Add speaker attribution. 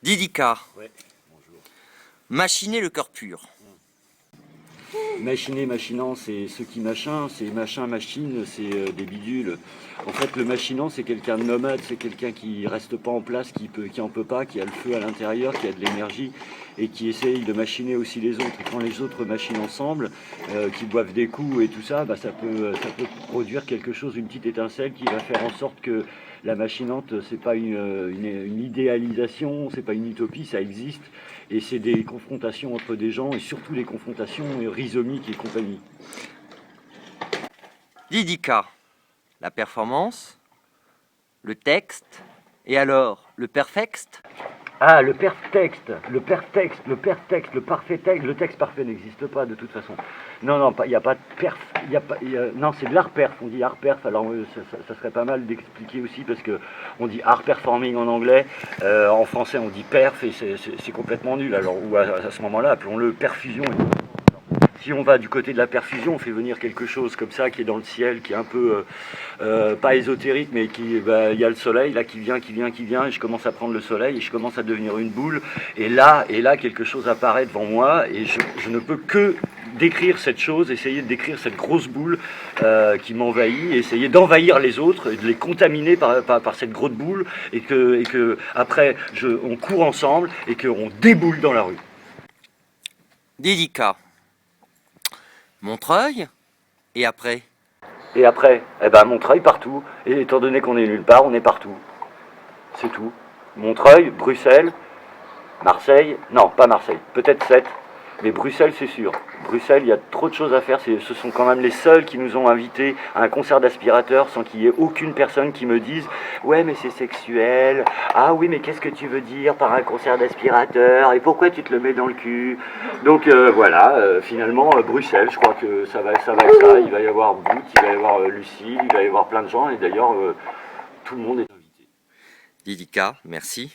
Speaker 1: Didika,
Speaker 2: Ouais, bonjour.
Speaker 1: machiner le cœur pur.
Speaker 2: Machiner, machinant, c'est ce qui machin, c'est machin, machine, c'est des bidules. En fait, le machinant, c'est quelqu'un de nomade, c'est quelqu'un qui reste pas en place, qui en peut pas, qui a le feu à l'intérieur, qui a de l'énergie et qui essaye de machiner aussi les autres. Et quand les autres machinent ensemble, qui boivent des coups et tout ça, bah, ça peut produire quelque chose, une petite étincelle qui va faire en sorte que la machinante, c'est pas une idéalisation, c'est pas une utopie, ça existe. Et c'est des confrontations entre des gens et surtout des confrontations rhizomiques et compagnie.
Speaker 1: Didika, la performance, le texte, et alors le perfect.
Speaker 2: Ah, le perfect, le perfect, le perfect, le parfait texte, le texte parfait n'existe pas de toute façon. Non, non, il n'y a pas de perf, non, c'est de l'art perf, on dit art perf, alors ça serait pas mal d'expliquer aussi parce que on dit art performing en anglais, en français on dit perf et c'est complètement nul, alors ou à ce moment-là appelons-le perfusion. Si on va du côté de la perfusion, on fait venir quelque chose comme ça qui est dans le ciel, qui est un peu pas ésotérique, mais qui, bah, y a le soleil là qui vient, et je commence à prendre le soleil et je commence à devenir une boule. Et là, quelque chose apparaît devant moi et je ne peux que décrire cette chose, essayer de décrire cette grosse boule qui m'envahit, essayer d'envahir les autres et de les contaminer par cette grosse boule et que après on court ensemble et qu'on déboule dans la rue.
Speaker 1: Didika, Montreuil, et après.
Speaker 2: Et après, eh ben Montreuil partout. Et étant donné qu'on est nulle part, on est partout. C'est tout. Montreuil, Bruxelles, Marseille, non, pas Marseille, peut-être 7, mais Bruxelles c'est sûr. Bruxelles, il y a trop de choses à faire, ce sont quand même les seuls qui nous ont invités à un concert d'aspirateurs sans qu'il y ait aucune personne qui me dise « Ouais mais c'est sexuel, ah oui mais qu'est-ce que tu veux dire par un concert d'aspirateur et pourquoi tu te le mets dans le cul ?» Donc voilà, finalement Bruxelles, je crois que ça va être ça, il va y avoir Boot, il va y avoir Lucie, il va y avoir plein de gens et d'ailleurs tout le monde est invité.
Speaker 1: Didika, merci.